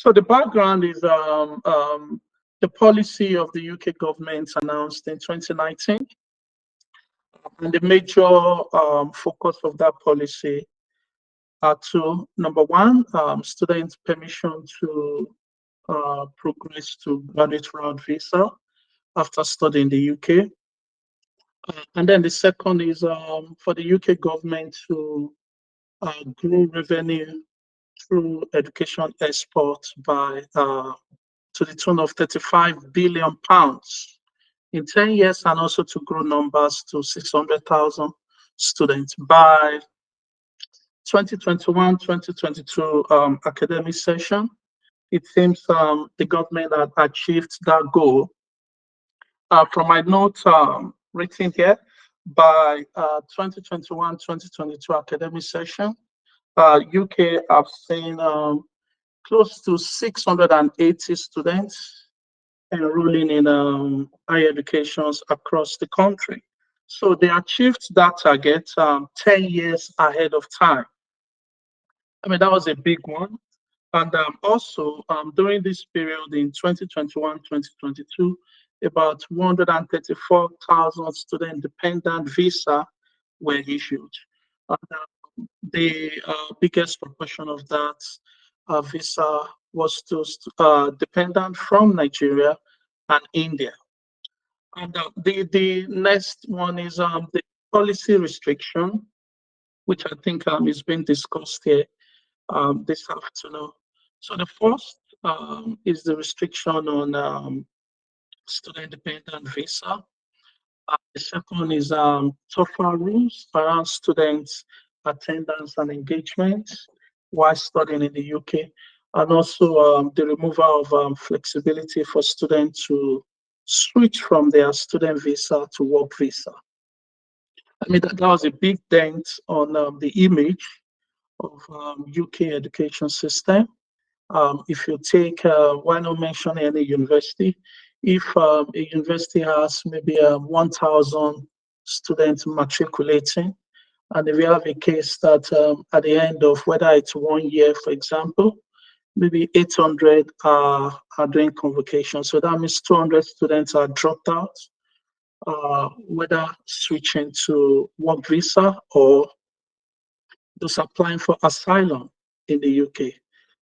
So the background is the policy of the UK government announced in 2019. And the major focus of that policy are two. Number one, students' permission to progress to graduate route visa after studying in the UK. And then the second is for the UK government to grow revenue through education export by to the tune of £35 billion in 10 years, and also to grow numbers to 600,000 students by 2021-2022 academic session. It seems the government had achieved that goal. From my note written here, by 2021-2022 academic session, UK have seen close to 680 students enrolling in higher educations across the country. So they achieved that target 10 years ahead of time. I mean, that was a big one. And also, during this period in 2021-2022, about 134,000 student-dependent visa were issued. The biggest proportion of that visa was to dependent from Nigeria and India. And the next one is the policy restriction, which I think is being discussed here this afternoon. So the first is the restriction on student-dependent visa. The second is tougher rules around students' attendance and engagement while studying in the UK, and also the removal of flexibility for students to switch from their student visa to work visa. I mean, that was a big dent on the image of UK education system. If you take, why not mention any university? If a university has maybe 1,000 students matriculating, and if you have a case that at the end of whether it's 1 year, for example, maybe 800 are doing convocation. So that means 200 students are dropped out, whether switching to work visa or those applying for asylum in the UK.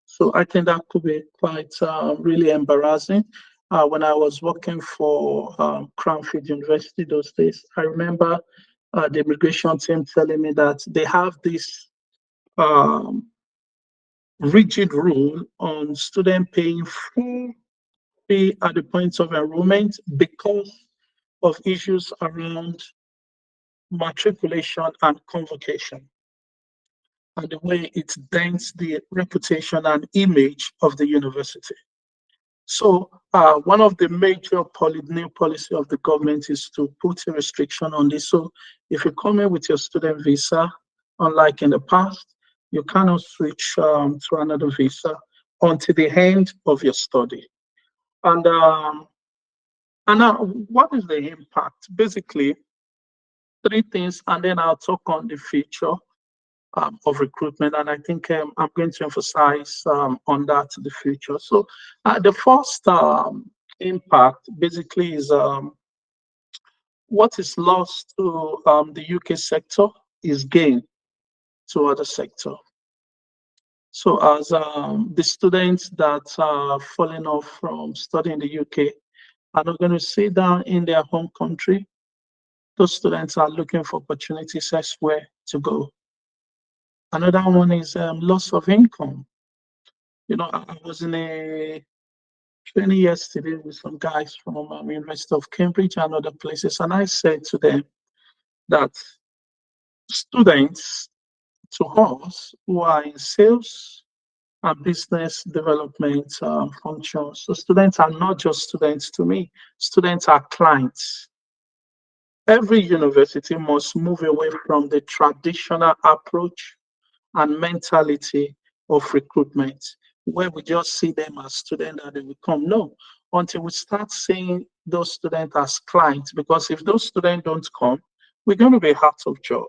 So I think that could be quite really embarrassing. When I was working for Cranfield University those days, I remember the immigration team telling me that they have this rigid rule on student paying full fee at the point of enrollment because of issues around matriculation and convocation, and the way it dents the reputation and image of the university. So one of the major new policy of the government is to put a restriction on this. So if you come in with your student visa, unlike in the past, you cannot switch to another visa until the end of your study. And now, what is the impact? Basically, three things, and then I'll talk on the future of recruitment, and I think I'm going to emphasize on that in the future. So the first impact basically is what is lost to the UK sector is gained to other sector. So as the students that are falling off from studying in the UK are not going to sit down in their home country, those students are looking for opportunities elsewhere to go. Another one is loss of income. You know, I was in a training yesterday with some guys from University of Cambridge and other places, and I said to them that students to us who are in sales and business development functions, so students are not just students to me, students are clients. Every university must move away from the traditional approach and mentality of recruitment, where we just see them as students and they will come. No, until we start seeing those students as clients, because if those students don't come, we're going to be out of job.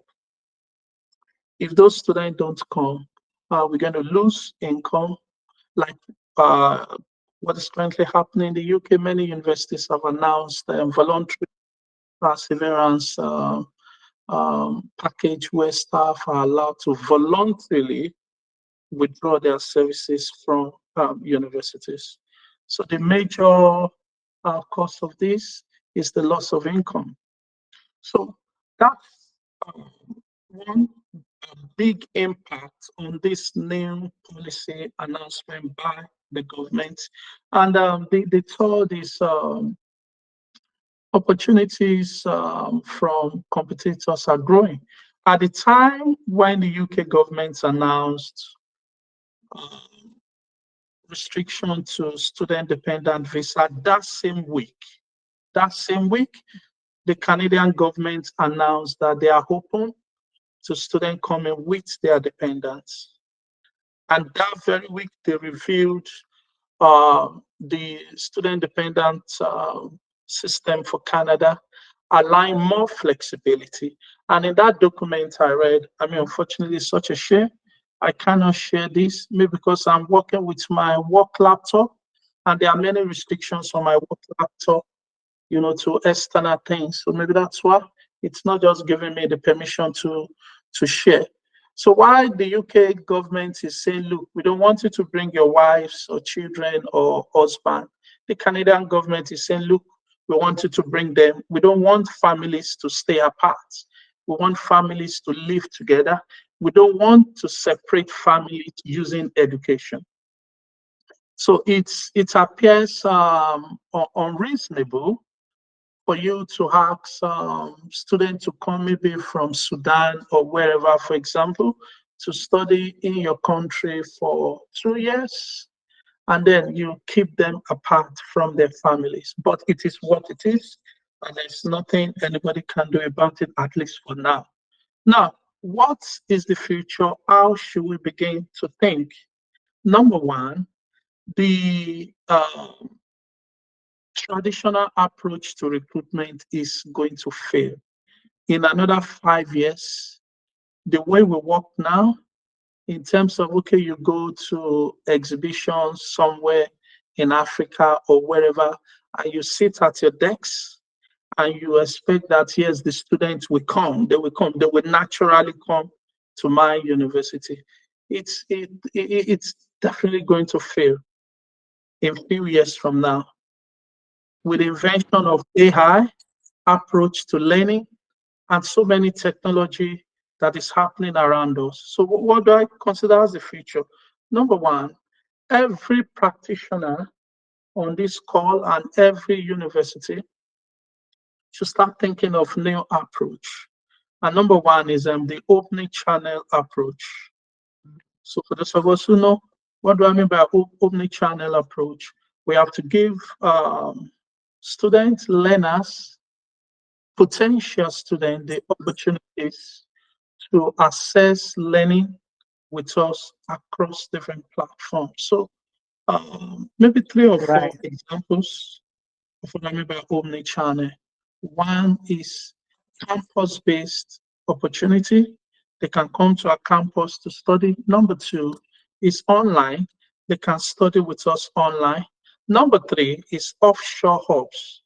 If those students don't come, we're going to lose income. Like what is currently happening in the UK. Many universities have announced voluntary perseverance package where staff are allowed to voluntarily withdraw their services from universities. So the major cause of this is the loss of income. So that's one big impact on this new policy announcement by the government. And the third is opportunities from competitors are growing. At the time when the UK government announced restriction to student-dependent visa, that same week, the Canadian government announced that they are open to students coming with their dependents. And that very week, they reviewed the student-dependent system for Canada, allowing more flexibility. And in that document I read, I mean, unfortunately, it's such a shame. I cannot share this, maybe because I'm working with my work laptop, and there are many restrictions on my work laptop, you know, to external things. So maybe that's why it's not just giving me the permission to share. So while the UK government is saying, look, we don't want you to bring your wives or children or husband, the Canadian government is saying, look, we want you to bring them. We don't want families to stay apart. We want families to live together. We don't want to separate families using education. So it appears unreasonable for you to ask students to come maybe from Sudan or wherever, for example, to study in your country for 2 years, and then you keep them apart from their families. But it is what it is, and there's nothing anybody can do about it, at least for now. Now, what is the future? How should we begin to think? Number one, the traditional approach to recruitment is going to fail. In another 5 years, the way we work now, in terms of, okay, you go to exhibitions somewhere in Africa or wherever, and you sit at your desk, and you expect that, yes, the students will come, they will naturally come to my university. It's definitely going to fail in a few years from now. With the invention of AI, approach to learning, and so many technology that is happening around us. So what do I consider as the future? Number one, every practitioner on this call and every university should start thinking of new approach. And number one is the opening channel approach. So for those of us who know, what do I mean by opening channel approach? We have to give students, learners, potential students the opportunities to access learning with us across different platforms. So maybe 3 or 4 examples of what I mean by omni-channel. One is campus-based opportunity. They can come to our campus to study. Number 2 is online. They can study with us online. Number 3 is offshore hubs.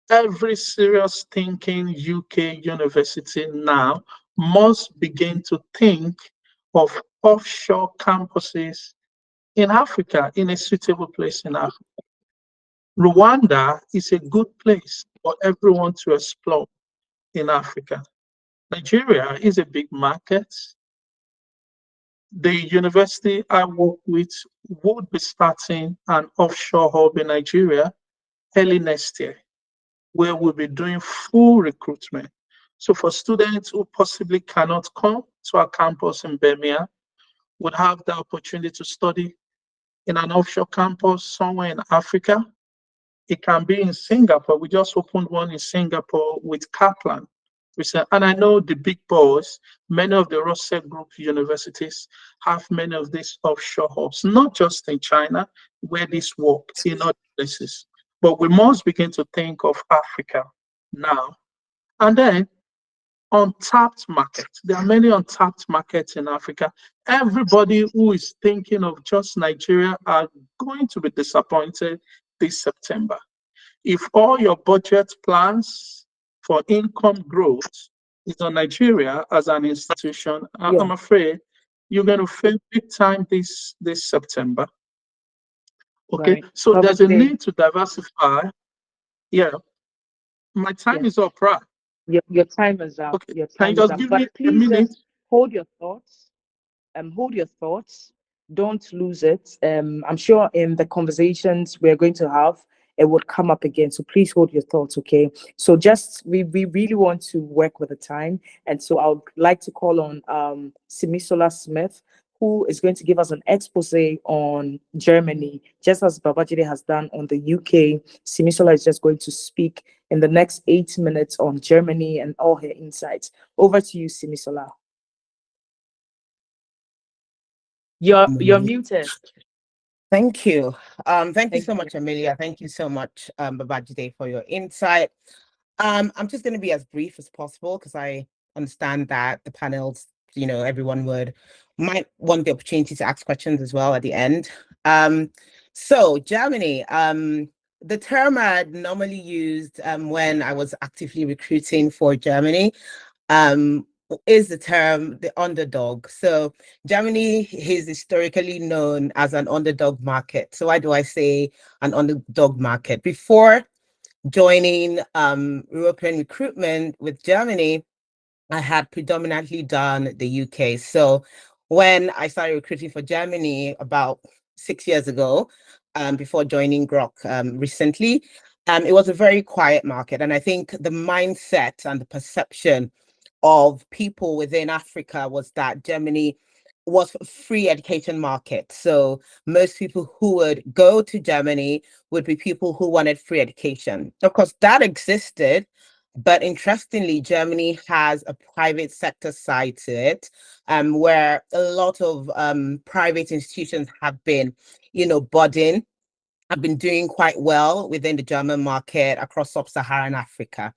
Every serious thinking UK university now must begin to think of offshore campuses in Africa, in a suitable place in Africa. Rwanda is a good place for everyone to explore in Africa. Nigeria is a big market. The university I work with would be starting an offshore hub in Nigeria early next year, where we'll be doing full recruitment. So for students who possibly cannot come to our campus in Birmingham, would have the opportunity to study in an offshore campus somewhere in Africa. It can be in Singapore. We just opened one in Singapore with Kaplan. And I know the big boys, many of the Russell Group universities have many of these offshore hubs, not just in China, where this work in other places. But we must begin to think of Africa now. And then untapped market. There are many untapped markets in Africa. Everybody who is thinking of just Nigeria are going to be disappointed this September. If all your budget plans for income growth is on Nigeria as an institution, Yeah. I'm afraid you're going to fail big time this September. Okay, Right. so there's a Babajide, need to diversify. Yeah, my time yeah. is up, right? Your time is up. Okay, Your can you time is just up. give But me a please minute? just hold your thoughts. Hold your thoughts. Don't lose it. I'm sure in the conversations we're going to have, it would come up again. So please hold your thoughts, okay? So just we really want to work with the time. And so I would like to call on Simisola Smith, who is going to give us an expose on Germany, just as Babajide has done on the UK. Simisola is just going to speak in the next 8 minutes on Germany and all her insights. Over to you, Simisola. You're muted. Thank you. Thank you Thank so you. much, Amelia. Thank you so much, Babajide, for your insight. I'm just going to be as brief as possible because I understand that the panels, everyone might want the opportunity to ask questions as well at the end. So Germany, the term I normally used when I was actively recruiting for Germany is the term the underdog. So Germany is historically known as an underdog market. So why do I say an underdog market? Before joining European recruitment with Germany, I had predominantly done the UK. So when I started recruiting for Germany about 6 years ago, before joining GROK recently, it was a very quiet market. And I think the mindset and the perception of people within Africa was that Germany was a free education market. So most people who would go to Germany would be people who wanted free education. Of course, that existed, but interestingly, Germany has a private sector side to it, where a lot of private institutions have been, budding, have been doing quite well within the German market across sub-Saharan Africa.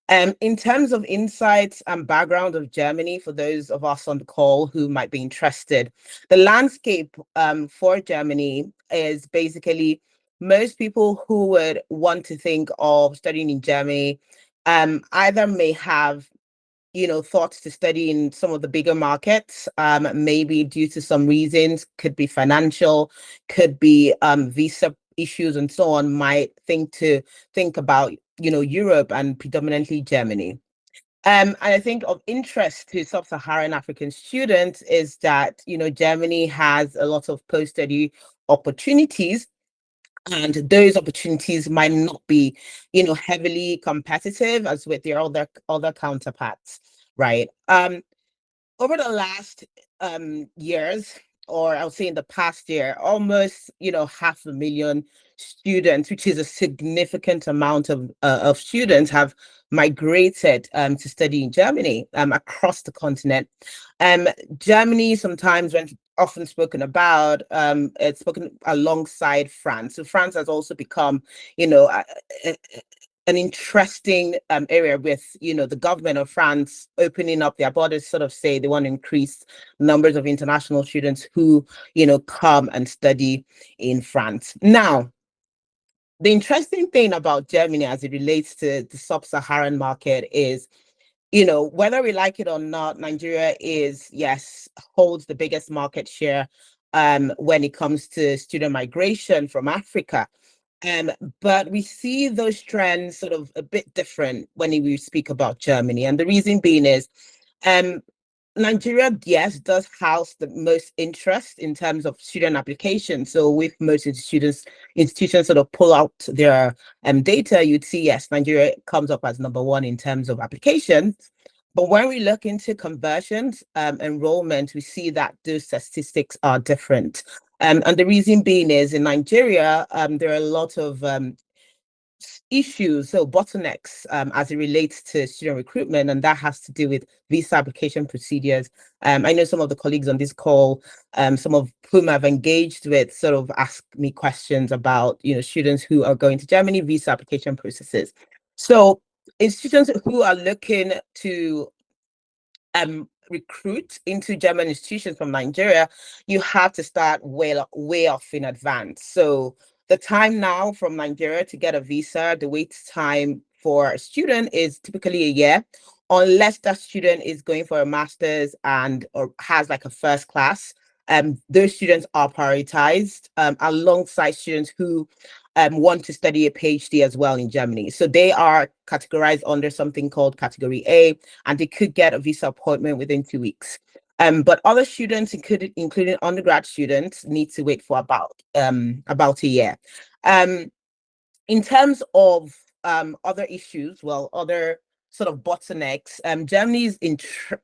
In terms of insights and background of Germany, for those of us on the call who might be interested, the landscape for Germany is basically most people who would want to think of studying in Germany either may have thoughts to study in some of the bigger markets, maybe due to some reasons, could be financial, could be visa issues and so on, might think about Europe and predominantly Germany. And I think of interest to sub-Saharan African students is that Germany has a lot of post-study opportunities, and those opportunities might not be heavily competitive as with their other counterparts, right? Over the last years, or I'll say in the past year, almost 500,000 students, which is a significant amount of students, have migrated to study in Germany across the continent. Germany sometimes, when often spoken about, it's spoken alongside France. So France has also become, an interesting area with the government of France opening up their borders, sort of say they want to increase numbers of international students who come and study in France. Now, the interesting thing about Germany as it relates to the sub-Saharan market is, whether we like it or not, Nigeria holds the biggest market share when it comes to student migration from Africa. But we see those trends sort of a bit different when we speak about Germany. And the reason being is Nigeria, yes, does house the most interest in terms of student applications. So with most institutions sort of pull out their data, you'd see, yes, Nigeria comes up as number one in terms of applications. But when we look into conversions, enrollment, we see that those statistics are different. And the reason being is in Nigeria, there are a lot of issues, so bottlenecks as it relates to student recruitment, and that has to do with visa application procedures. I know some of the colleagues on this call, some of whom I've engaged with, sort of ask me questions about students who are going to Germany, visa application processes. So institutions who are looking to recruit into German institutions from Nigeria, you have to start way off in advance. So the time now from Nigeria to get a visa, the wait time for a student is typically a year, unless that student is going for a master's and or has like a first class. Those students are prioritized alongside students who want to study a PhD as well in Germany. So they are categorized under something called Category A, and they could get a visa appointment within 2 weeks. But other students, including undergrad students, need to wait for about a year. In terms of other issues, well, other sort of bottlenecks, Germany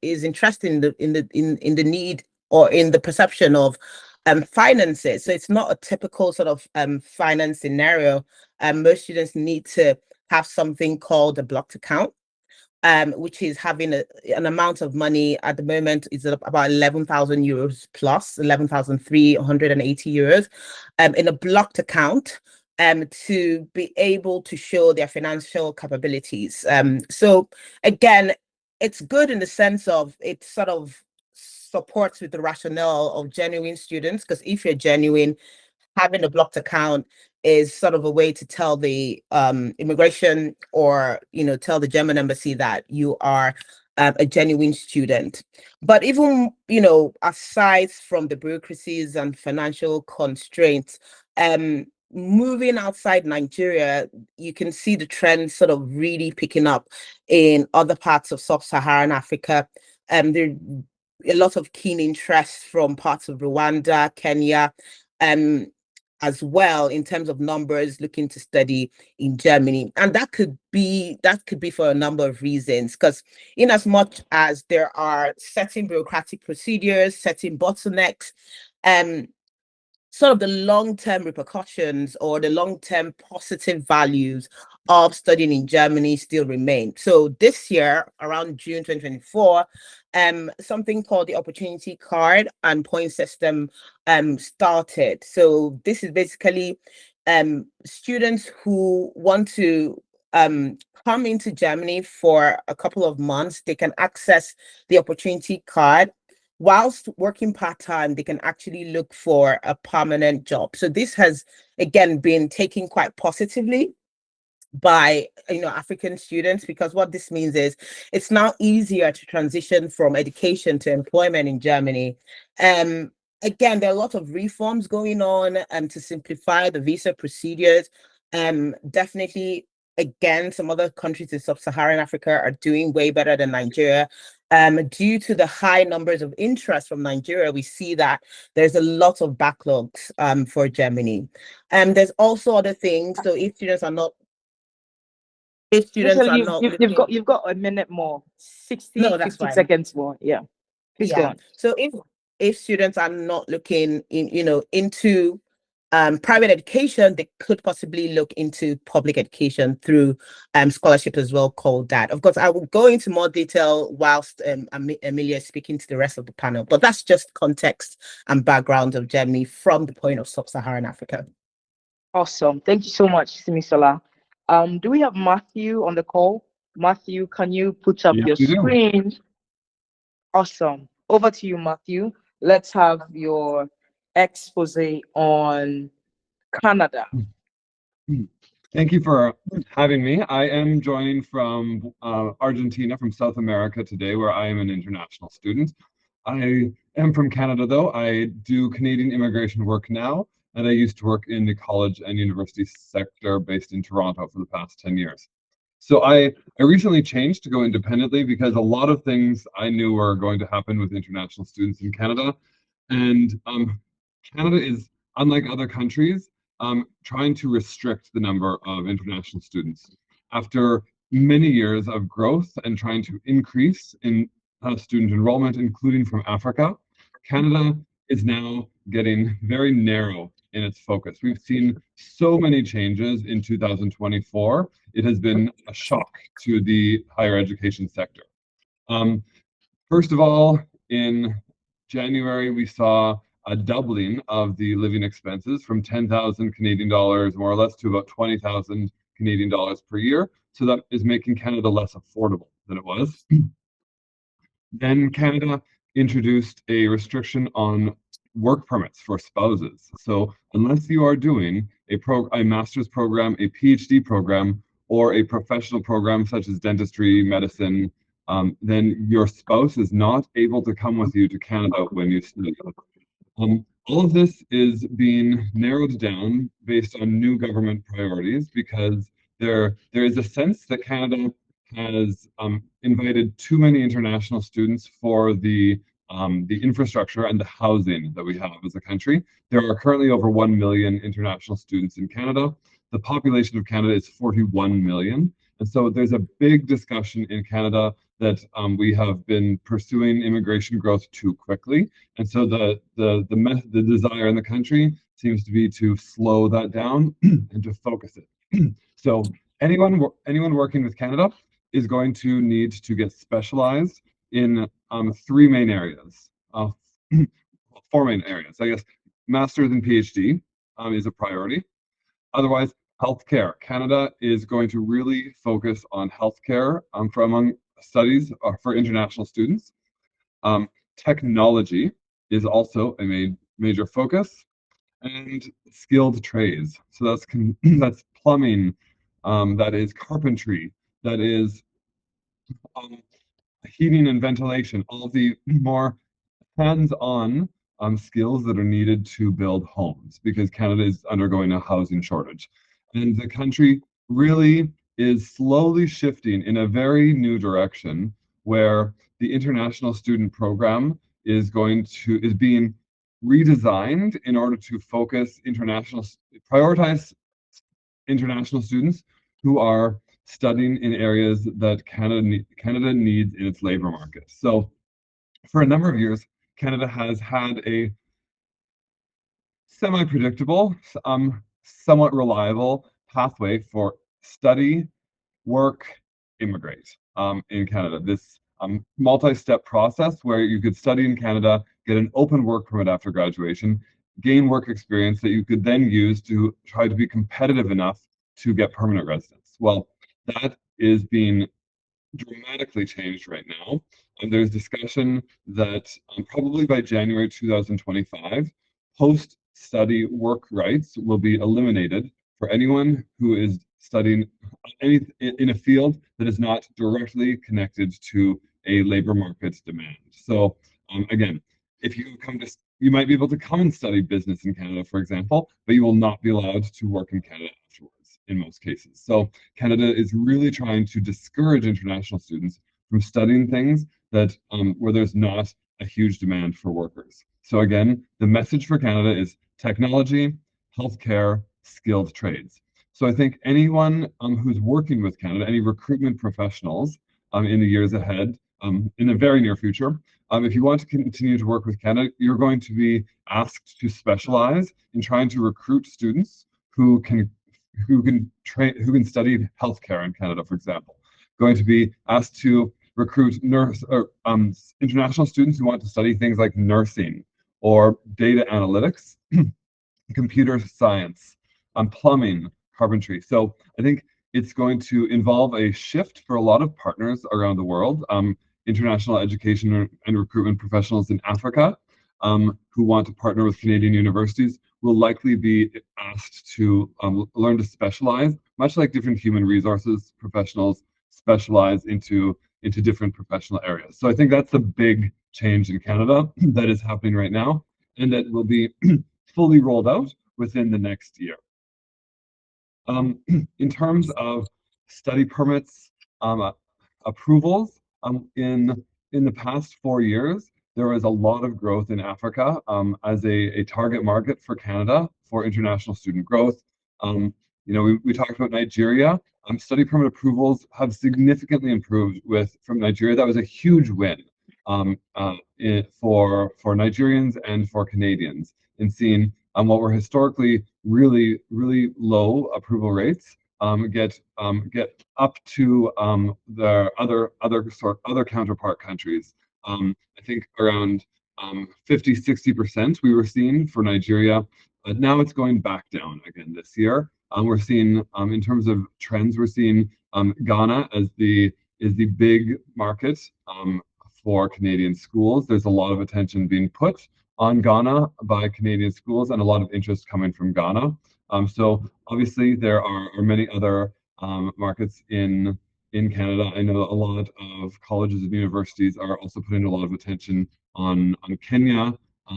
is interested in the need or in the perception of finances. So it's not a typical sort of finance scenario. Most students need to have something called a blocked account, which is having an amount of money at the moment is about 11,000 euros plus 11,380 euros in a blocked account to be able to show their financial capabilities. So again, it's good in the sense of it sort of supports with the rationale of genuine students, because if you're genuine, having a blocked account is sort of a way to tell the immigration or tell the German embassy that you are a genuine student. But even aside from the bureaucracies and financial constraints, moving outside Nigeria, you can see the trend sort of really picking up in other parts of sub-Saharan Africa. There a lot of keen interest from parts of Rwanda, Kenya, as well, in terms of numbers looking to study in Germany. And that could be for a number of reasons, because in as much as there are certain bureaucratic procedures, certain bottlenecks, sort of the long-term repercussions or the long-term positive values of studying in Germany still remain. So this year, around June 2024, something called the Opportunity Card and Point System started. So this is basically students who want to come into Germany for a couple of months. They can access the Opportunity Card. Whilst working part-time, they can actually look for a permanent job. So this has, again, been taken quite positively by African students, because what this means is it's now easier to transition from education to employment in Germany. Again, there are a lot of reforms going on to simplify the visa procedures. Definitely, again, some other countries in sub-Saharan Africa are doing way better than Nigeria. Due to the high numbers of interest from Nigeria, we see that there's a lot of backlogs for Germany. There's also other things. So if students are not you've got a minute more, 60, no, that's 50 fine. seconds more. Yeah. Please go on. So if students are not looking into private education, they could possibly look into public education through scholarship as well, called that. Of course, I will go into more detail whilst Amelia is speaking to the rest of the panel, but that's just context and background of Germany from the point of sub-Saharan Africa. Awesome. Thank you so much, Simisola. Do we have Matthew on the call? Matthew, can you put up your screen? Awesome. Over to you, Matthew. Let's have your expose on Canada. Thank you for having me. I am joining from Argentina, from South America today, where I am an international student. I am from Canada, though. I do Canadian immigration work now, and I used to work in the college and university sector based in Toronto for the past 10 years. So I recently changed to go independently because a lot of things I knew were going to happen with international students in Canada. And Canada is, unlike other countries, trying to restrict the number of international students. After many years of growth and trying to increase in student enrollment, including from Africa, Canada is now getting very narrow in its focus. We've seen so many changes in 2024. It has been a shock to the higher education sector. First of all, in January, we saw a doubling of the living expenses from 10,000 Canadian dollars, more or less, to about 20,000 Canadian dollars per year. So that is making Canada less affordable than it was. Then Canada introduced a restriction on work permits for spouses. So unless you are doing a master's program, a PhD program, or a professional program such as dentistry, medicine, then your spouse is not able to come with you to Canada when you study. All of this is being narrowed down based on new government priorities because there is a sense that Canada has invited too many international students for the infrastructure and the housing that we have as a country. There are currently over 1 million international students in Canada. The population of Canada is 41 million. And so there's a big discussion in Canada that we have been pursuing immigration growth too quickly. And so the desire in the country seems to be to slow that down and to focus it. So anyone working with Canada is going to need to get specialized in three main areas, four main areas. I guess master's and PhD is a priority. Otherwise, healthcare. Canada is going to really focus on healthcare for among studies for international students. Technology is also a major focus, and skilled trades. So that's that's plumbing, that is carpentry, that is heating and ventilation. All the more hands-on skills that are needed to build homes because Canada is undergoing a housing shortage. And the country really is slowly shifting in a very new direction where the international student program is being redesigned in order to prioritize international students who are studying in areas that Canada needs in its labor market. So for a number of years, Canada has had a semi-predictable, somewhat reliable pathway for study, work, immigrate in Canada. This multi-step process where you could study in Canada, get an open work permit after graduation, gain work experience that you could then use to try to be competitive enough to get permanent residence. Well, that is being dramatically changed right now. And there's discussion that probably by January 2025, post-study work rights will be eliminated for anyone who is studying in a field that is not directly connected to a labor market demand. So again, if you you might be able to come and study business in Canada, for example, but you will not be allowed to work in Canada afterwards in most cases. So Canada is really trying to discourage international students from studying things that where there's not a huge demand for workers. So again, the message for Canada is technology, healthcare, skilled trades. So I think anyone who's working with Canada, any recruitment professionals in the years ahead, in the very near future, if you want to continue to work with Canada, you're going to be asked to specialize in trying to recruit students who can study healthcare in Canada, for example. Going to be asked to recruit international students who want to study things like nursing or data analytics, computer science, plumbing, carpentry. So I think it's going to involve a shift for a lot of partners around the world, international education and recruitment professionals in Africa who want to partner with Canadian universities will likely be asked to learn to specialize, much like different human resources professionals specialize into different professional areas. So I think that's the big change in Canada that is happening right now, and that will be fully rolled out within the next year. In terms of study permits approvals, in the past 4 years, there was a lot of growth in Africa as a target market for Canada for international student growth. We talked about Nigeria. Study permit approvals have significantly improved from Nigeria. That was a huge win for Nigerians and for Canadians in seeing what were historically really, really low approval rates get up to the other counterpart countries. I think around 50-60% we were seeing for Nigeria. Now it's going back down again this year. We're seeing in terms of trends, we're seeing Ghana as the big market for Canadian schools. There's a lot of attention being put on Ghana by Canadian schools and a lot of interest coming from Ghana. So obviously there are many other markets in Canada. I know a lot of colleges and universities are also putting a lot of attention on Kenya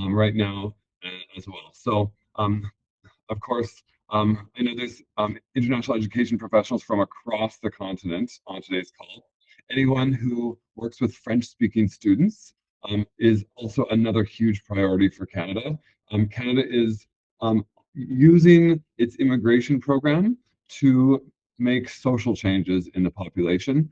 right now as well. So of course, I know there's international education professionals from across the continent on today's call. Anyone who works with French-speaking students is also another huge priority for Canada. Canada is using its immigration program to make social changes in the population.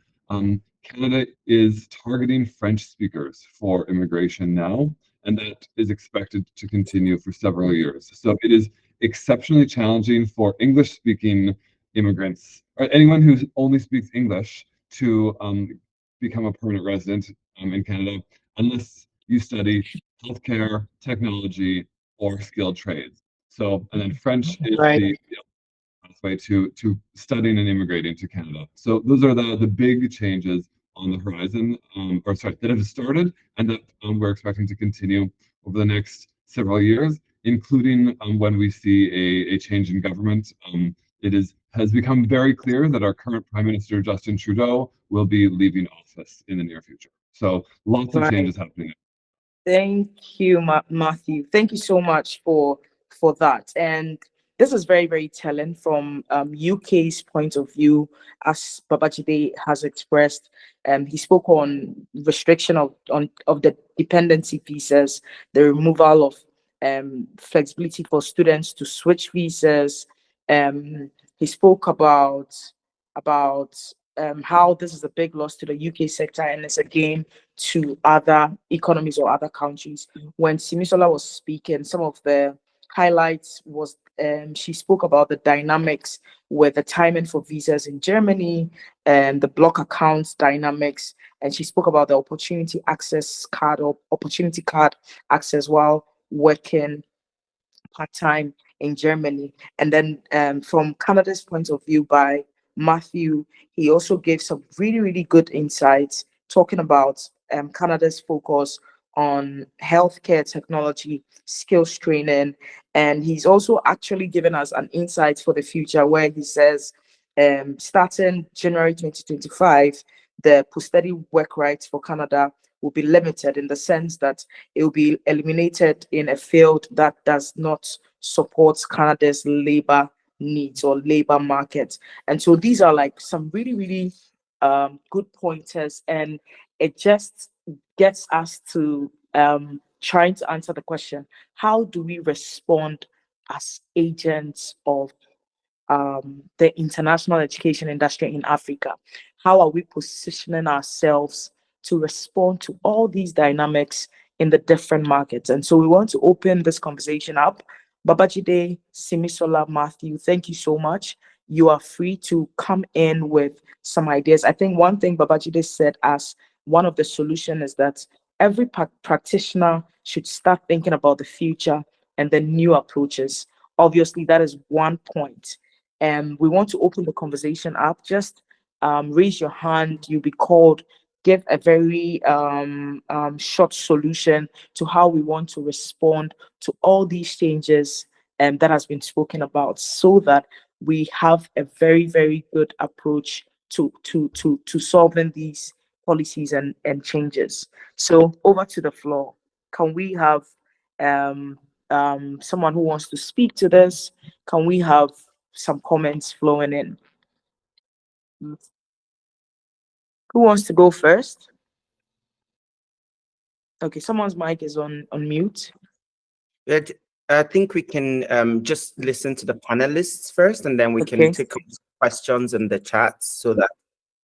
Canada is targeting French speakers for immigration now, and that is expected to continue for several years. So it is exceptionally challenging for English-speaking immigrants, or anyone who only speaks English, to become a permanent resident in Canada, unless you study healthcare, technology, or skilled trades. So, and then French is the pathway to studying and immigrating to Canada. So those are the big changes on the horizon, or sorry, that have started and that we're expecting to continue over the next several years, including when we see a change in government. It has become very clear that our current Prime Minister, Justin Trudeau, will be leaving office in the near future. So lots of changes happening. Thank you, Matthew. Thank you so much for that. And this is very, very telling from UK's point of view, as Babajide has expressed. He spoke on restriction of the dependency visas, the removal of flexibility for students to switch visas. He spoke about how this is a big loss to the UK sector and it's a gain to other economies or other countries. When Simisola was speaking, some of the highlights was she spoke about the dynamics with the timing for visas in Germany and the block accounts dynamics, and she spoke about the opportunity access card or opportunity card access while working part-time in Germany. And then from Canada's point of view by Matthew, he also gave some really, really good insights talking about Canada's focus on healthcare technology, skills training, and he's also actually given us an insight for the future where he says, starting January 2025, the post-study work rights for Canada will be limited in the sense that it will be eliminated in a field that does not support Canada's labor needs or labor market. And so these are like some really, really good pointers, and it just gets us to trying to answer the question, how do we respond as agents of the international education industry in Africa? How are we positioning ourselves to respond to all these dynamics in the different markets? And so we want to open this conversation up. Babajide, Simisola, Matthew, thank you so much. You are free to come in with some ideas. I think one thing Babajide said as one of the solutions is that every practitioner should start thinking about the future and the new approaches. Obviously, that is one point. And we want to open the conversation up. Just raise your hand, you'll be called, give a very short solution to how we want to respond to all these changes that has been spoken about, so that we have a very, very good approach to solving these policies and changes. So over to the floor. Can we have someone who wants to speak to this? Can we have some comments flowing in? Who wants to go first? Okay, someone's mic is on mute. I think we can just listen to the panelists first, and then we can take questions in the chat so that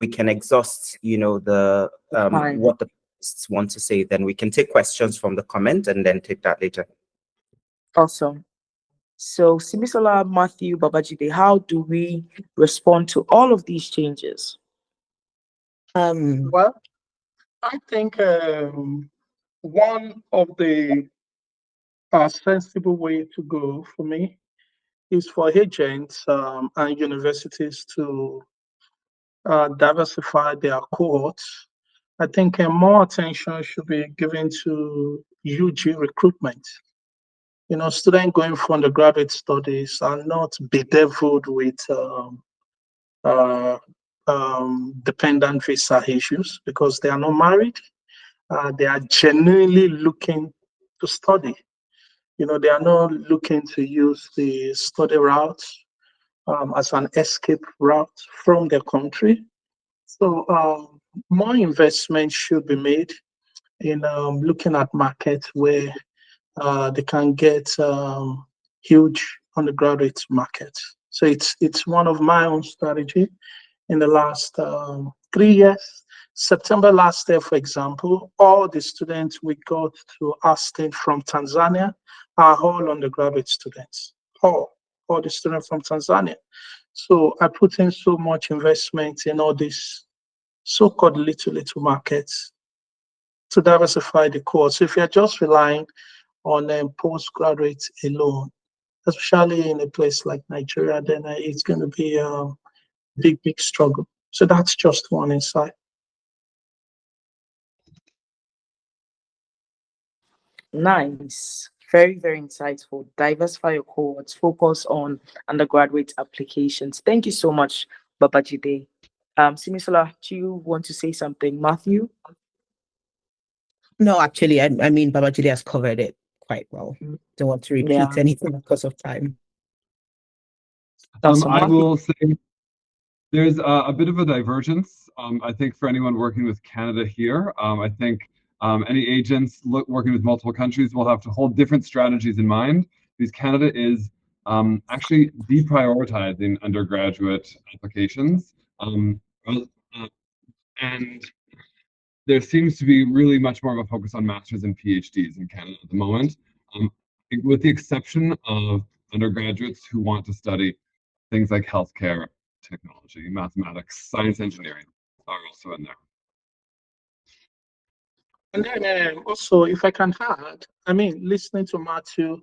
we can exhaust, the what the panelists want to say. Then we can take questions from the comment and then take that later. Awesome. So Simisola, Matthew, Babajide, how do we respond to all of these changes? Well, I think one of the sensible way to go for me is for agents and universities to diversify their cohorts I think more attention should be given to UG recruitment. You know, students going for undergraduate studies are not bedeviled with dependent visa issues because they are not married. They are genuinely looking to study. You know, they are not looking to use the study route as an escape route from their country. So more investment should be made in looking at markets where they can get huge undergraduate markets. So it's one of my own strategy in the last 3 years. September last year, for example, all the students we got to Aston from Tanzania are all undergraduate students. All the students from Tanzania. So I put in so much investment in all these so-called little markets to diversify the course. So if you're just relying on postgraduates alone, especially in a place like Nigeria, then it's going to be a big struggle. So that's just one insight. Nice. Very, very insightful. Diversify your cohorts. Focus on undergraduate applications. Thank you so much, Babajide. Simisola, do you want to say something? Matthew? No, actually, I mean, Babajide has covered it quite well. Don't want to repeat anything because of time. I will say there's a bit of a divergence. I think for anyone working with Canada here, I think any agents working with multiple countries will have to hold different strategies in mind because Canada is actually deprioritizing undergraduate applications. And there seems to be really much more of a focus on masters and PhDs in Canada at the moment, with the exception of undergraduates who want to study things like healthcare, technology, mathematics, science, engineering are also in there. And then also, if I can add, I mean, listening to Matthew,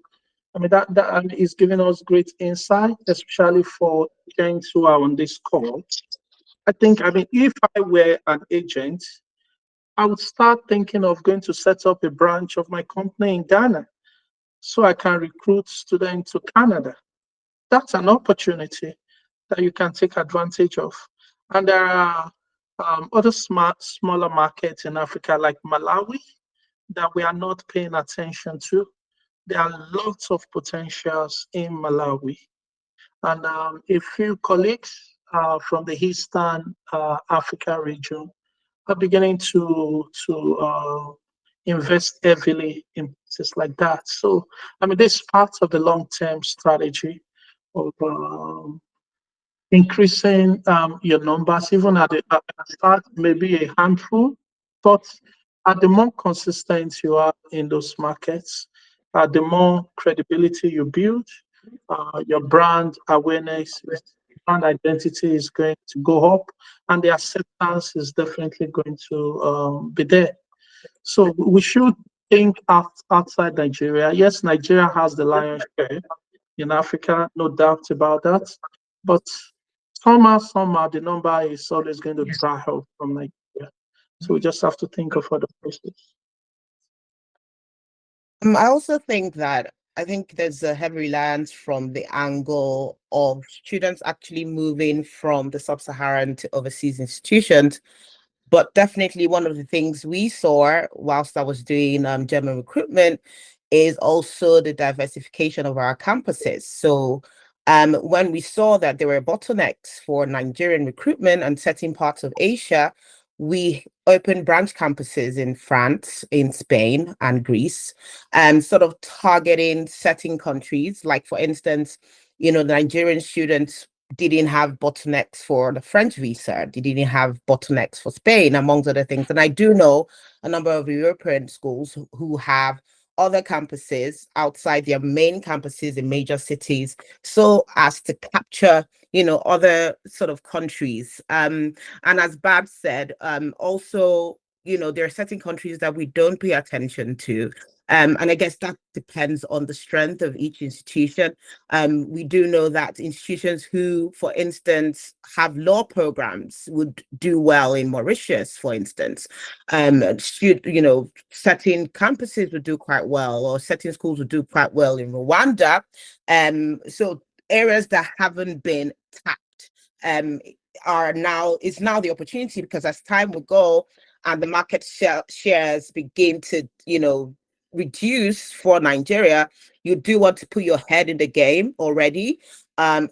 I mean, that is giving us great insight, especially for agents who are on this call. I think, I mean, if I were an agent, I would start thinking of going to set up a branch of my company in Ghana so I can recruit students to Canada. That's an opportunity that you can take advantage of. And there are other smaller markets in Africa like Malawi that we are not paying attention to. There are lots of potentials in Malawi. And a few colleagues from the Eastern Africa region are beginning to invest heavily in places like that. So, I mean, this is part of the long-term strategy of increasing your numbers, even at the start, maybe a handful, but the more consistent you are in those markets, the more credibility you build, your brand awareness, brand identity is going to go up, and the acceptance is definitely going to be there. So we should think outside Nigeria. Yes, Nigeria has the lion's share in Africa, no doubt about that. But somehow, the number is always going to dry out from Nigeria. So we just have to think of other places. I also think that I think there's a heavy reliance from the angle of students actually moving from the sub-Saharan to overseas institutions. But definitely one of the things we saw whilst I was doing German recruitment is also the diversification of our campuses. So when we saw that there were bottlenecks for Nigerian recruitment and certain parts of Asia, we opened branch campuses in France, in Spain, and Greece, sort of targeting certain countries. Like, for instance, you know, the Nigerian students didn't have bottlenecks for the French visa. They didn't have bottlenecks for Spain, amongst other things. And I do know a number of European schools who have other campuses outside their main campuses in major cities, so as to capture, you know, other sort of countries. And as Bab said, also you know, there are certain countries that we don't pay attention to. And I guess that depends on the strength of each institution. We do know that institutions who, for instance, have law programs would do well in Mauritius, for instance. You know, certain campuses would do quite well, or certain schools would do quite well in Rwanda. So areas that haven't been tapped is now the opportunity, because as time will go and the market shares begin to, you know, reduce for Nigeria, you do want to put your head in the game already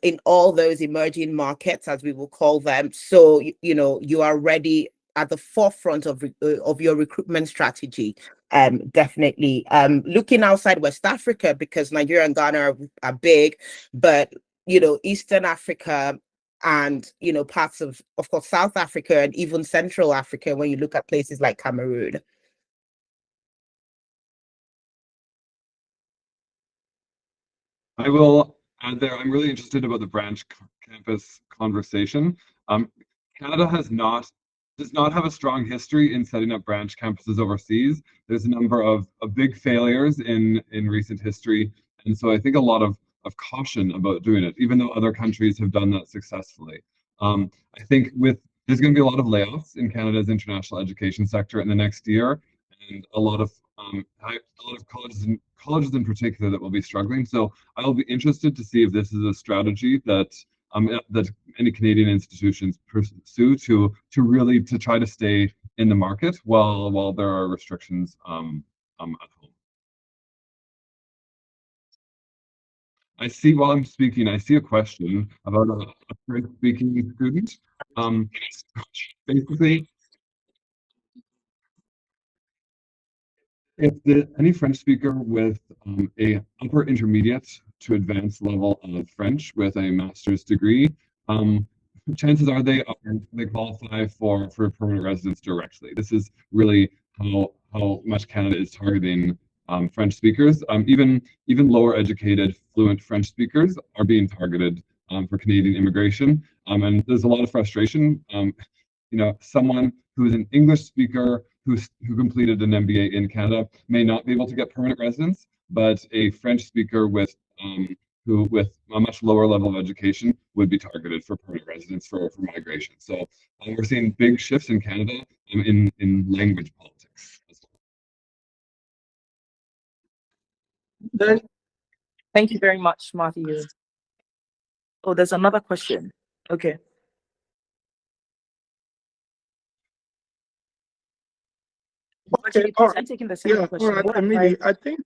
in all those emerging markets, as we will call them. So, you know, you are ready at the forefront of your recruitment strategy. Definitely looking outside West Africa, because Nigeria and Ghana are big, but, you know, Eastern Africa and, you know, parts of course, South Africa and even Central Africa, when you look at places like Cameroon. I will add there, I'm really interested about the branch campus conversation. Canada does not have a strong history in setting up branch campuses overseas. There's a number of big failures in recent history. And so I think a lot of caution about doing it, even though other countries have done that successfully. I think there's going to be a lot of layoffs in Canada's international education sector in the next year, and a lot of colleges in particular that will be struggling. So I'll be interested to see if this is a strategy that that any Canadian institutions pursue to really try to stay in the market while there are restrictions at home. I see, while I'm speaking, I see a question about a French-speaking student. Basically, if any French speaker with a upper intermediate to advanced level of French with a master's degree, chances are they qualify for permanent residence directly. This is really how much Canada is targeting French speakers. Even lower educated fluent French speakers are being targeted for Canadian immigration, and there's a lot of frustration. You know, someone who is an English speaker who completed an MBA in Canada may not be able to get permanent residence, but a French speaker with a much lower level of education would be targeted for permanent residence for migration. So we're seeing big shifts in Canada in language politics as well. Thank you very much, Matthew. Oh, there's another question. Okay. Okay, all right. I'm taking the second question. All right, Emily, I think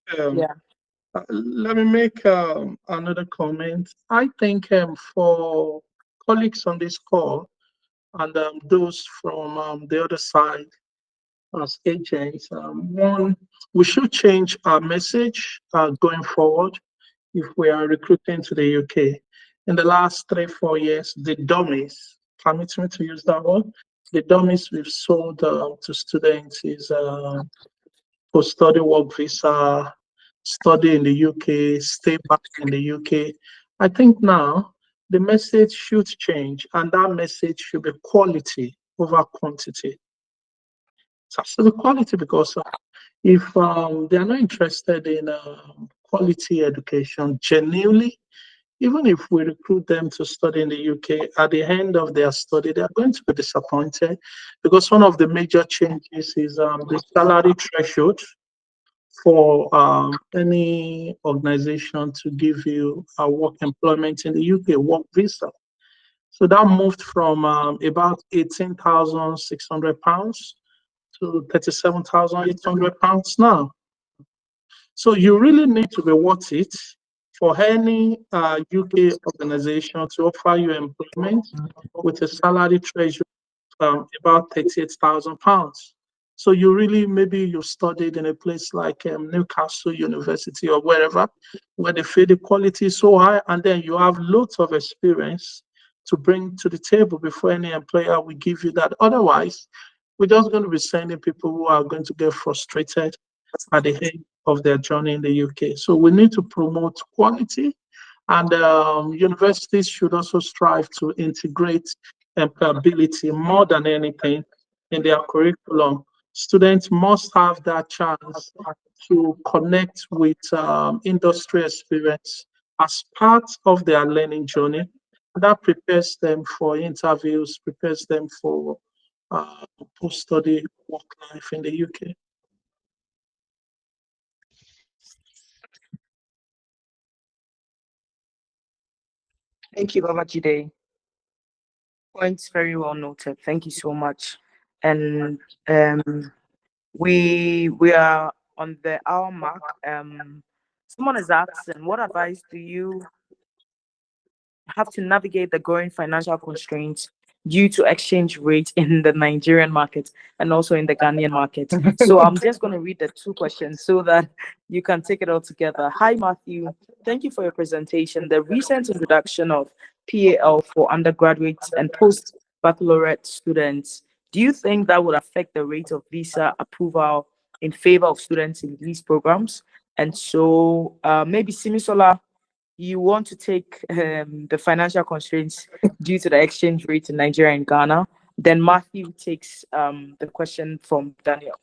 let me make another comment. I think for colleagues on this call and those from the other side as agents, one, we should change our message going forward if we are recruiting to the UK. In the last 3-4 years, the dummies, permit me to use that word, the dummies we've sold to students is post-study work visa, study in the UK, stay back in the UK. I think now the message should change, and that message should be quality over quantity. So the quality, because if they are not interested in quality education genuinely, even if we recruit them to study in the UK, at the end of their study, they are going to be disappointed, because one of the major changes is the salary threshold for any organization to give you a work employment in the UK, work visa. So that moved from about £18,600 to £37,800 now. So you really need to be worth it for any UK organization to offer you employment with a salary threshold about £38,000. So you really, maybe you studied in a place like Newcastle University or wherever, where they feel the quality is so high, and then you have lots of experience to bring to the table before any employer will give you that. Otherwise, we're just going to be sending people who are going to get frustrated at the end of their journey in the UK. So we need to promote quality, and universities should also strive to integrate employability more than anything in their curriculum, Students must have that chance to connect with industry experience as part of their learning journey. That prepares them for interviews, prepares them for post-study work life in the UK. Thank you, Babajide. Points very well noted. Thank you so much. And we are on the hour mark. Someone is asking, what advice do you have to navigate the growing financial constraints due to exchange rate in the Nigerian market and also in the Ghanaian market? So I'm just going to read the two questions so that you can take it all together. Hi, Matthew. Thank you for your presentation. The recent introduction of PAL for undergraduate and post-baccalaureate students, do you think that would affect the rate of visa approval in favor of students in these programs? And so maybe Simisola, you want to take the financial constraints due to the exchange rate in Nigeria and Ghana. Then Matthew takes the question from Daniel.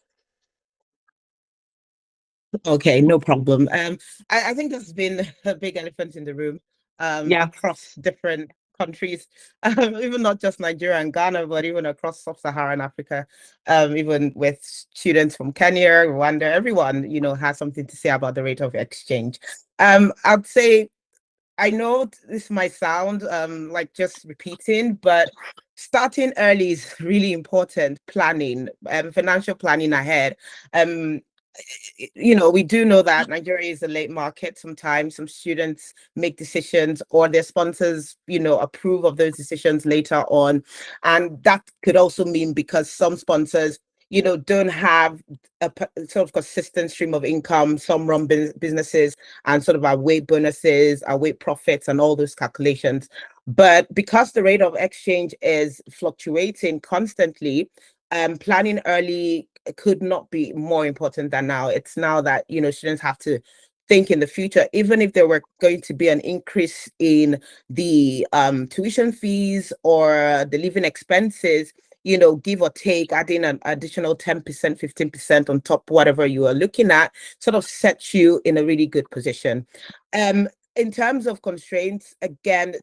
Okay, no problem. I think there's been a big elephant in the room across different countries, even not just Nigeria and Ghana, but even across sub-Saharan Africa, even with students from Kenya, Rwanda, everyone, has something to say about the rate of exchange. I'd say, I know this might sound like just repeating, but starting early is really important. Planning, financial planning ahead. We do know that Nigeria is a late market. Sometimes some students make decisions or their sponsors, approve of those decisions later on. And that could also mean because some sponsors don't have a sort of consistent stream of income. Some run businesses and sort of await bonuses, await profits and all those calculations. But because the rate of exchange is fluctuating constantly, planning early could not be more important than now. It's now that, students have to think in the future, even if there were going to be an increase in the tuition fees or the living expenses, give or take, adding an additional 10%, 15% on top, whatever you are looking at, sort of sets you in a really good position. In terms of constraints, again,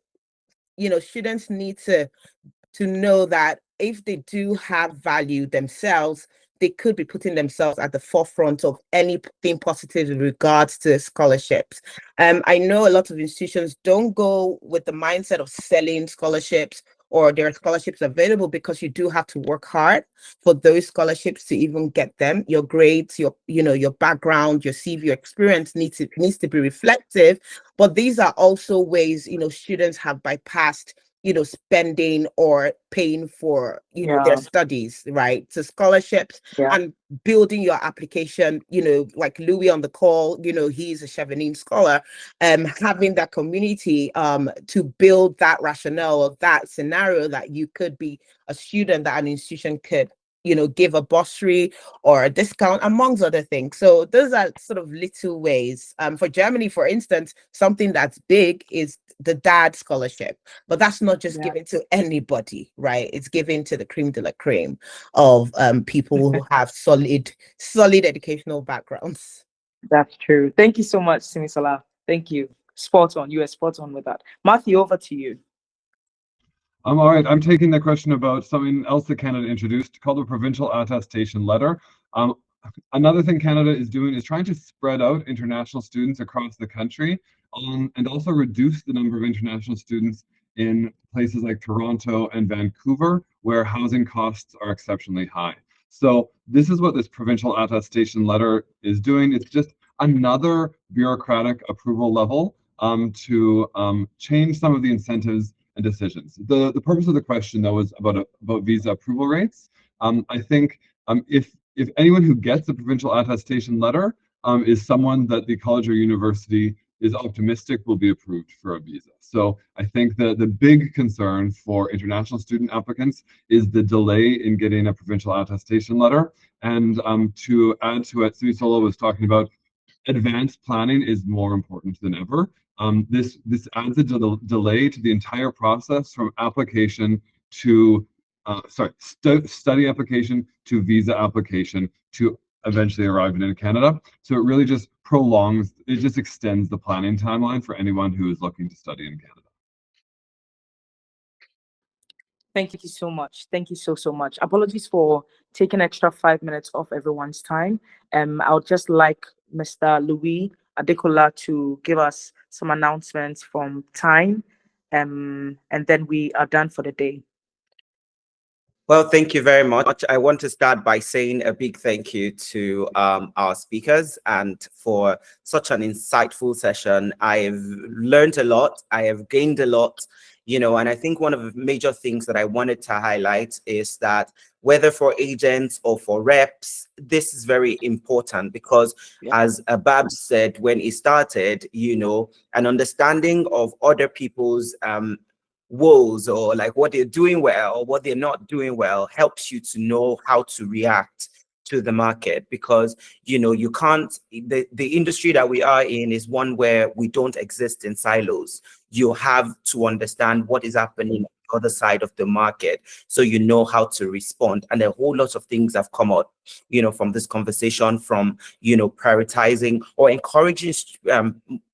students need to know that if they do have value themselves, they could be putting themselves at the forefront of anything positive in regards to scholarships. I know a lot of institutions don't go with the mindset of selling scholarships or there are scholarships available because you do have to work hard for those scholarships to even get them. Your grades, your background, your CV, your experience needs to be reflective. But these are also ways, students have bypassed spending or paying for, their studies, right? So scholarships and building your application, like Louis on the call, he's a Chevening scholar, having that community to build that rationale of that scenario that you could be a student that an institution could give a bursary or a discount, amongst other things. So those are sort of little ways. For Germany, for instance, something that's big is the DAD scholarship, but that's not just given to anybody, right? It's given to the cream de la cream of people who have solid educational backgrounds. That's true. Thank you so much, Simisola. Thank you. Spot on. You are spot on with that. Matthew, over to you. All right. I'm taking the question about something else that Canada introduced called the provincial attestation letter. Another thing Canada is doing is trying to spread out international students across the country and also reduce the number of international students in places like Toronto and Vancouver, where housing costs are exceptionally high. So this is what this provincial attestation letter is doing. It's just another bureaucratic approval level to change some of the incentives and decisions. The purpose of the question, though, is about visa approval rates. I think if anyone who gets a provincial attestation letter is someone that the college or university is optimistic will be approved for a visa. So I think that the big concern for international student applicants is the delay in getting a provincial attestation letter. And to add to what Simisola was talking about, advanced planning is more important than ever. This adds a delay to the entire process from application to study application to visa application to eventually arriving in Canada. So it really just it just extends the planning timeline for anyone who is looking to study in Canada. Thank you so much. Thank you so much. Apologies for taking extra 5 minutes off everyone's time. I would just like Mr. Louis Adekola to give us some announcements from TINE, and then we are done for the day. Well, thank you very much. I want to start by saying a big thank you to our speakers and for such an insightful session. I've learned a lot. I have gained a lot, you know, and I think one of the major things that I wanted to highlight is that whether for agents or for reps, this is very important because as Babs said when he started, you know, an understanding of other people's woes or like what they're doing well or what they're not doing well helps you to know how to react to the market, because you know you can't, the industry that we are in is one where we don't exist in silos. You have to understand what is happening on the other side of the market so you know how to respond. And a whole lot of things have come out, you know, from this conversation, from, you know, prioritizing or encouraging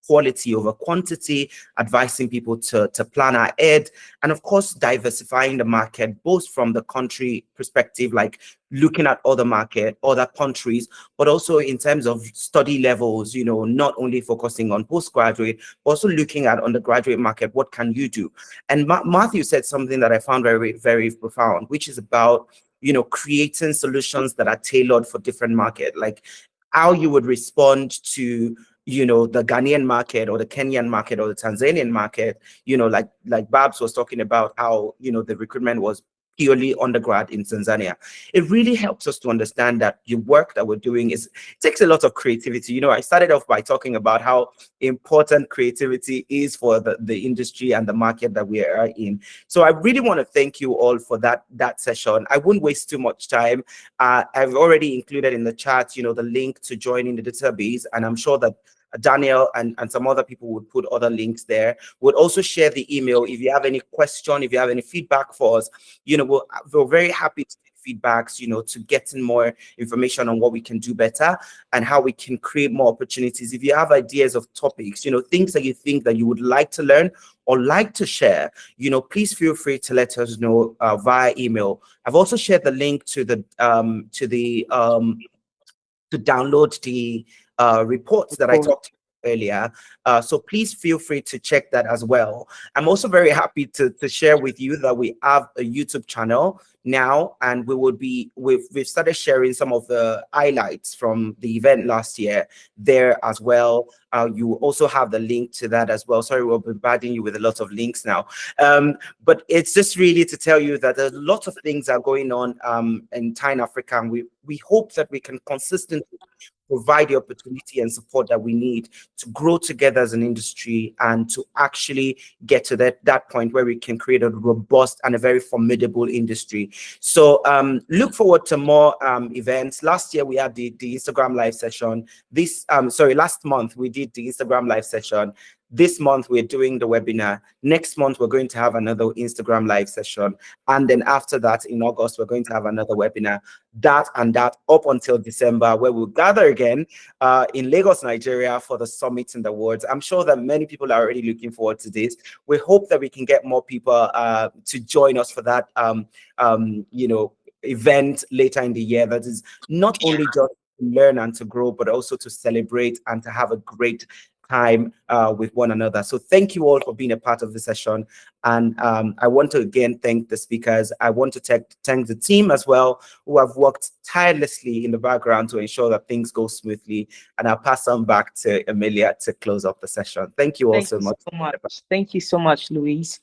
quality over quantity, advising people to plan ahead, and of course diversifying the market, both from the country perspective, like looking at other market, other countries, but also in terms of study levels, you know, not only focusing on postgraduate, but also looking at undergraduate market, what can you do? And Matthew said something that I found very, very profound, which is about, you know, creating solutions that are tailored for different market, like how you would respond to, you know, the Ghanaian market or the Kenyan market or the Tanzanian market, you know, like Babs was talking about how, you know, the recruitment was purely undergrad in Tanzania. It really helps us to understand that the work that we're doing takes a lot of creativity. You know, I started off by talking about how important creativity is for the industry and the market that we are in. So I really want to thank you all for that session. I won't waste too much time. I've already included in the chat, you know, the link to joining the database, and I'm sure that Daniel and some other people would put other links there. We'll also share the email. If you have any question, if you have any feedback for us, you know, we're very happy to take feedbacks, you know, to getting more information on what we can do better and how we can create more opportunities. If you have ideas of topics, you know, things that you think that you would like to learn or like to share, you know, please feel free to let us know via email. I've also shared the link to download the reports that I talked about earlier. So please feel free to check that as well. I'm also very happy to share with you that we have a YouTube channel now, and we've started sharing some of the highlights from the event last year there as well. You also have the link to that as well. Sorry, we're bombarding you with a lot of links now. But it's just really to tell you that a lot of things are going on in TINE Africa, and we hope that we can consistently provide the opportunity and support that we need to grow together as an industry and to actually get to that point where we can create a robust and a very formidable industry. So look forward to more events. Last year we had the Instagram live session. Last month we did the Instagram live session. This month we're doing the webinar. Next month we're going to have another Instagram live session, and then after that in August we're going to have another webinar. That up until December, where we'll gather again in Lagos, Nigeria, for the summit and the awards. I'm sure that many people are already looking forward to this. We hope that we can get more people to join us for that you know, event later in the year. That is not only just to learn and to grow, but also to celebrate and to have a great time with one another. So thank you all for being a part of the session, and I want to again thank the speakers. I want to thank the team as well, who have worked tirelessly in the background to ensure that things go smoothly, and I'll pass on back to Emilia to close off the session. Thank you all so much. Thank you so much, Louise.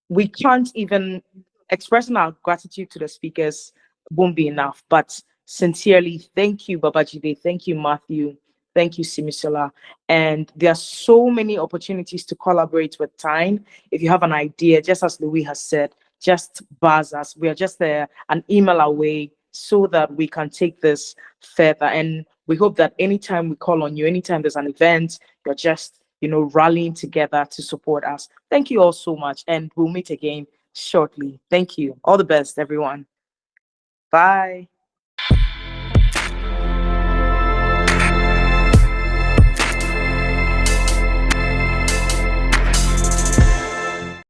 We can't even expressing our gratitude to the speakers won't be enough, but sincerely thank you, Babajide, thank you, Matthew, thank you, Simisola. And there are so many opportunities to collaborate with TINE. If you have an idea, just as Louis has said, just buzz us. We are just an email away so that we can take this further. And we hope that anytime we call on you, anytime there's an event, you're just, you know, rallying together to support us. Thank you all so much. And we'll meet again shortly. Thank you. All the best, everyone. Bye.